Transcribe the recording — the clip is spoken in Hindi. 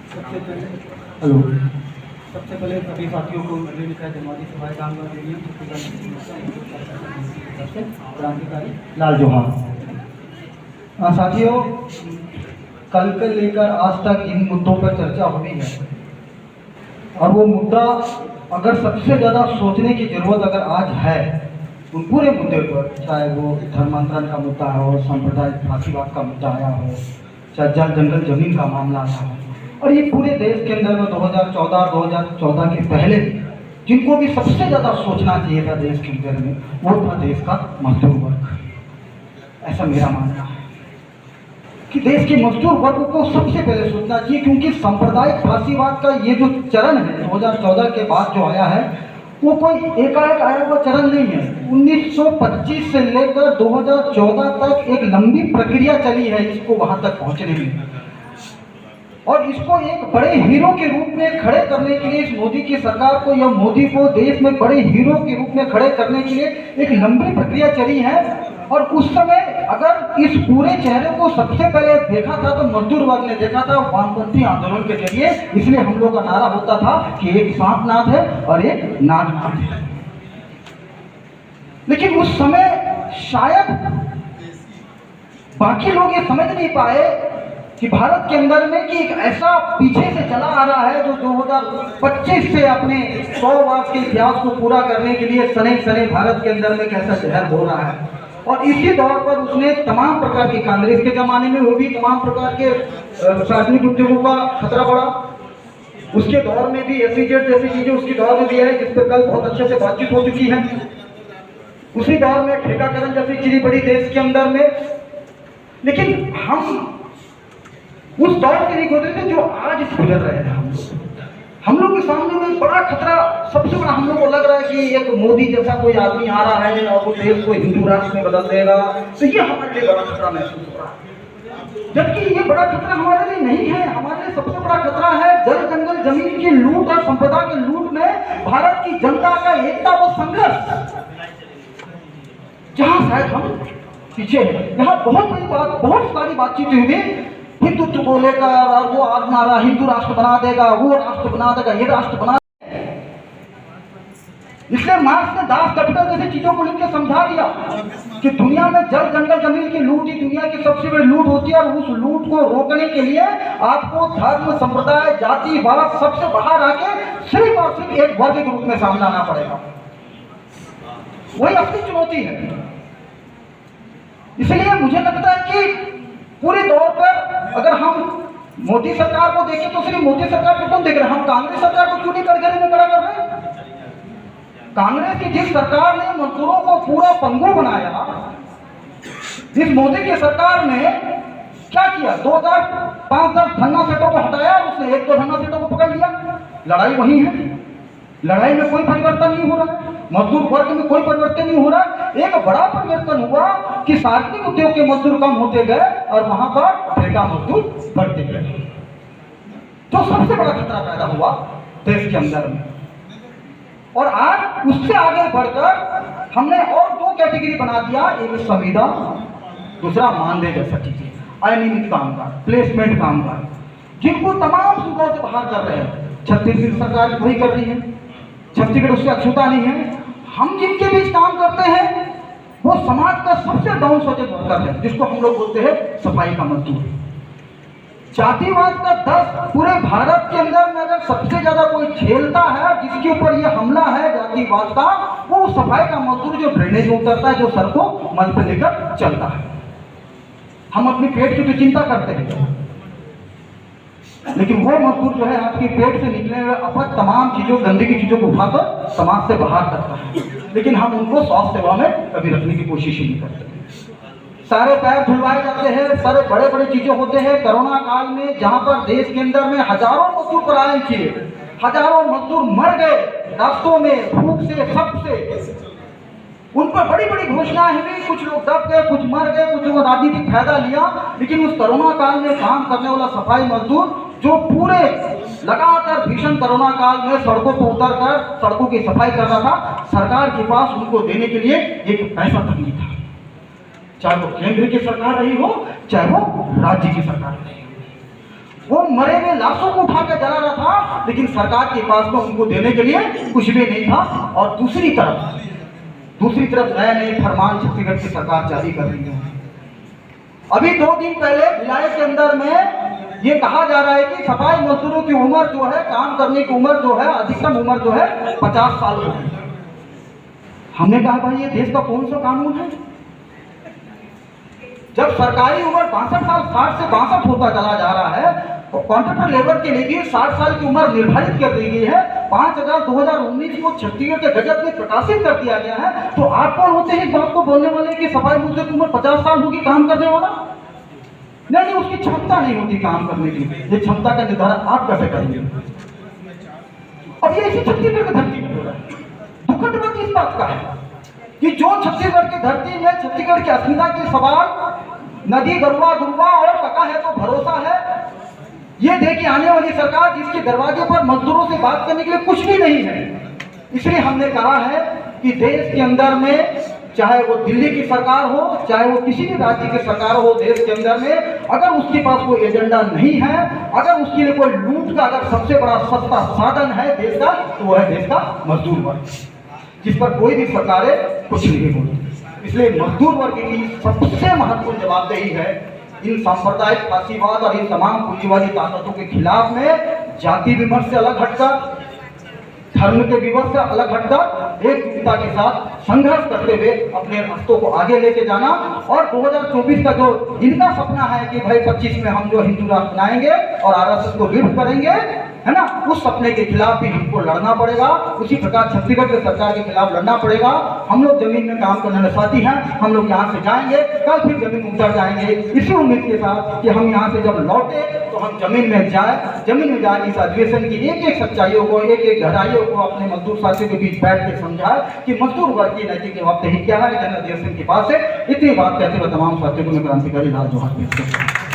सबसे पहले हेलो। सबसे पहले सभी साथियों को मेरे मित्र जमाती सभाएं कामगार यूनियन सबसे क्रांतिकारी लाल जोहार। साथियों, कल से लेकर आज तक इन मुद्दों पर चर्चा हुई है और वो मुद्दा अगर सबसे ज़्यादा सोचने की जरूरत अगर आज है उन पूरे मुद्दे पर, चाहे वो धर्मांतरण का मुद्दा हो, सांप्रदायिक फांसीवाद का मुद्दा आया हो, चाहे जल जंगल जमीन का मामला आया हो, और ये पूरे देश के अंदर में 2014 के पहले जिनको भी सबसे ज़्यादा सोचना चाहिए था देश के अंदर में, वो था देश का मजदूर वर्ग। ऐसा मेरा मानना है कि देश के मजदूर वर्ग को सबसे पहले सोचना चाहिए, क्योंकि सांप्रदायिक फांसीवाद का ये जो चरण है 2014 के बाद जो आया है वो कोई एकाएक आया हुआ चरण नहीं है। 1925 से लेकर 2014 तक एक लंबी प्रक्रिया चली है इसको वहां तक पहुंचने में, और इसको एक बड़े हीरो के रूप में खड़े करने के लिए इस मोदी की सरकार को या मोदी को देश में बड़े हीरो के रूप में खड़े करने के लिए एक लंबी प्रक्रिया चली है। और उस समय अगर इस पूरे चेहरे को सबसे पहले देखा था तो मजदूर वर्ग ने देखा था वामपंथी आंदोलन के जरिए। इसलिए हम लोग का नारा होता था कि एक सांपनाद है और एक नागनाद है। लेकिन उस समय शायद बाकी लोग ये समझ नहीं पाए कि भारत के अंदर में कि एक ऐसा पीछे से चला आ रहा है जो 2025 से अपने 100 वर्ष के इतिहास को पूरा करने के लिए सने सने भारत के अंदर में कैसा जहर हो रहा है। और इसी दौर पर उसने तमाम प्रकार की, कांग्रेस के जमाने में वो भी तमाम प्रकार के सार्वजनिक उद्योगों का खतरा बढ़ा, उसके दौर में भी एसईजेड जैसी चीजें उसके दौर में भी है जिस पर कल बहुत अच्छे से बातचीत हो चुकी है। उसी दौर में ठेकाकरण जैसी चीजें बड़ी देश के अंदर में। लेकिन हम उस दौर से नहीं गुजरे थे जो आज गुजर रहे हैं। हम लोग के सामने में बड़ा खतरा, सबसे बड़ा हम लोग को लग रहा है कि एक मोदी जैसा कोई आदमी आ रहा है और वो देश को हिंदू राष्ट्र में बदल देगा, तो ये हमारे लिए बड़ा खतरा महसूस हो रहा है। जबकि ये बड़ा खतरा हमारे लिए नहीं है। हमारे लिए सबसे बड़ा खतरा है जल जंगल जमीन की लूट और संपदा की लूट में भारत की जनता का एकता व संघर्ष, जहां शायद हम पीछे हैं। यहाँ बहुत बड़ी बात, बहुत सारी बातचीत हुई, हिंदुत्व को लेकर, और वो नारा हिंदू राष्ट्र बना देगा, वो राष्ट्र बना देगा, ये राष्ट्र बना देगा। इसलिए मार्क्स ने दास कैपिटल जैसी चीजों को लिख के समझा दिया कि दुनिया में जल जंगल जमीन की लूट ही दुनिया की सबसे बड़ी लूट होती है, और उस लूट को रोकने के लिए आपको धर्म, संप्रदाय, जातिवाद सबसे बाहर आके सिर्फ और सिर्फ एक वर्ग के रूप में सामने आना पड़ेगा। वही असली चुनौती है। इसलिए मुझे लगता है कि पूरे दौर पर अगर हम मोदी सरकार को देखें तो सिर्फ मोदी सरकार को कौन देख रहे हैं, हम कांग्रेस सरकार को क्यों नहीं कटघरे में खड़ा कर रहे हैं? कांग्रेस की जिस सरकार ने मजदूरों को पूरा पंगु बनाया, जिस मोदी की सरकार ने क्या किया, 2005-10 धन्ना सेठों को हटाया, उसने 1-2 धन्ना सेठों को पकड़ लिया। लड़ाई वही है, लड़ाई में कोई परिवर्तन नहीं हो रहा, मजदूर वर्ग में कोई परिवर्तन नहीं हो रहा। एक बड़ा परिवर्तन हुआ कि सार्वजनिक उद्योग के मजदूर कम होते गए और वहां पर ठेका मजदूर बढ़ते गए। तो सबसे बड़ा खतरा पैदा हुआ देश के अंदर में। और आज उससे आगे बढ़कर हमने और 2 कैटेगरी बना दिया, एक संविदा, दूसरा मानदेय जैसा चीजें, अनियमित कामगार, प्लेसमेंट कामगार, जिनको तमाम सूबों से बाहर कर रहे हैं। छत्तीसगढ़ सरकार वही कर रही है, छत्तीसगढ़ उससे अछूता नहीं है। हम जिनके बीच काम करते हैं वो समाज का सबसे डाउन सोचेड वर्कर है, जिसको हम लोग बोलते हैं सफाई का मजदूर। जातिवाद का दर्द पूरे भारत के अंदर में अगर सबसे ज्यादा कोई झेलता है, जिसके ऊपर ये हमला है जातिवाद का, वो सफाई का मजदूर जो ड्रेनेज में उतरता है, जो सर को मल पे लेकर चलता है। हम अपनी पेट की तो चिंता करते हैं, लेकिन वो मजदूर जो है आपके पेट से निकले हुए अपच तमाम चीजों, गंदगी चीजों को उठाकर समाज से बाहर करता है। लेकिन हम उनको स्वास्थ्य सेवा में कभी रखने की कोशिश ही नहीं करते। सारे पैर धुलवाए जाते हैं, सारे बड़े बड़े चीजें होते हैं। कोरोना काल में जहां पर देश के अंदर में हजारों मजदूर पलायन किए, हजारों मजदूर मर गए रास्तों में, भूख से, सबसे, उन पर बड़ी बड़ी घोषणाएं हुई, कुछ लोग दब गए, कुछ मर गए, कुछ लोगों राजनीतिक फायदा लिया। लेकिन उस कोरोना काल में काम करने वाला सफाई मजदूर जो पूरे लगातार भीषण कोरोना काल में सड़कों पर उतरकर सड़कों की सफाई कर रहा था, सरकार के पास उनको देने के लिए एक पैसा तक नहीं था। चाहे वो केंद्र की सरकार रही हो, चाहे वो राज्य की सरकार रही हो, वो मरे हुए लाशों को उठा कर जला रहा था, लेकिन सरकार के पास में उनको देने के लिए कुछ भी नहीं था। और दूसरी तरफ नए नए फरमान छत्तीसगढ़ की सरकार जारी कर रही है। अभी 2 दिन पहले भिलाई के अंदर में ये कहा जा रहा है कि सफाई मजदूरों की उम्र जो है, काम करने की उम्र जो है, अधिकतम उम्र जो है 50 साल होगी। हमने कहा भाई ये देश का कौन सा कानून है? जब सरकारी उम्र 62 साल 60 से 62 होता चला जा रहा है, तो कॉन्ट्रैक्टर लेबर के लिए भी 60 साल की उम्र निर्धारित कर दी गई है। 5 अगस्त 2019 को छत्तीसगढ़ के गजट में प्रकाशित कर दिया गया है। तो आप कौन होते हैं इस बात को बोलने वाले कि सफाई मजदूर की उम्र 50 साल होगी काम करने वाला? नहीं, उसकी क्षमता नहीं होती काम करने की। ये क्षमता का निर्धारण आप कैसे करेंगे? अब ये इसी छत्तीसगढ़ की धरती में हो रहा है। दुखद बात इस बात का है कि जो छत्तीसगढ़ की धरती में छत्तीसगढ़ की अस्मिता के सवाल, नदी गरुआ गुरुआ और कका है तो भरोसा है, ये देखिए आने वाली सरकार जिसके दरवाजे पर मजदूरों से बात करने के लिए कुछ भी नहीं है। इसलिए हमने कहा है कि देश के अंदर में, चाहे वो दिल्ली की सरकार हो, चाहे वो किसी भी राज्य की सरकार हो, देश के अंदर में अगर उसके पास कोई एजेंडा नहीं है, अगर उसके लिए कोई लूट का अगर सबसे बड़ा सस्ता साधन है देश का, तो वह है देश का मजदूर वर्ग, जिस पर कोई भी सरकारें कुछ नहीं बोलती। इसलिए मजदूर वर्ग की सबसे महत्वपूर्ण जवाबदेही है इन सांप्रदायिक फासीवाद और इन तमाम पूंजीवादी ताकतों के खिलाफ में जाति विमर्श से अलग हटकर, धर्म के विमर्श से अलग हटकर एकजुटता के साथ संघर्ष करते हुए अपने रास्तों को आगे लेके जाना। और 2024 का जो इनका सपना है कि भाई 25 में हम जो हिंदू राष्ट्र बनाएंगे और आरएसएस को विरोध करेंगे, है ना, उस सपने के खिलाफ भी हमको लड़ना पड़ेगा। उसी प्रकार छत्तीसगढ़ की सरकार के खिलाफ लड़ना पड़ेगा। हम लोग जमीन में काम करने वाले साथी हैं, हम लोग यहाँ से जाएंगे, कल फिर जमीन में उतर जाएंगे, इसी उम्मीद के साथ कि हम यहाँ से जब लौटे तो हम जमीन में जाए इस अधिवेशन की एक एक सच्चाइयों को, एक एक गहराइयों को अपने मजदूर साथियों के बीच बैठ के समझाए कि मजदूर वर्ग की नैतिक जवाबदेही क्या है, जन अधिवेशन के पास है। इतनी बात कहते हुए तमाम साथियों को मैं क्रांतिकारी लाल जोहार पेश करता हूं।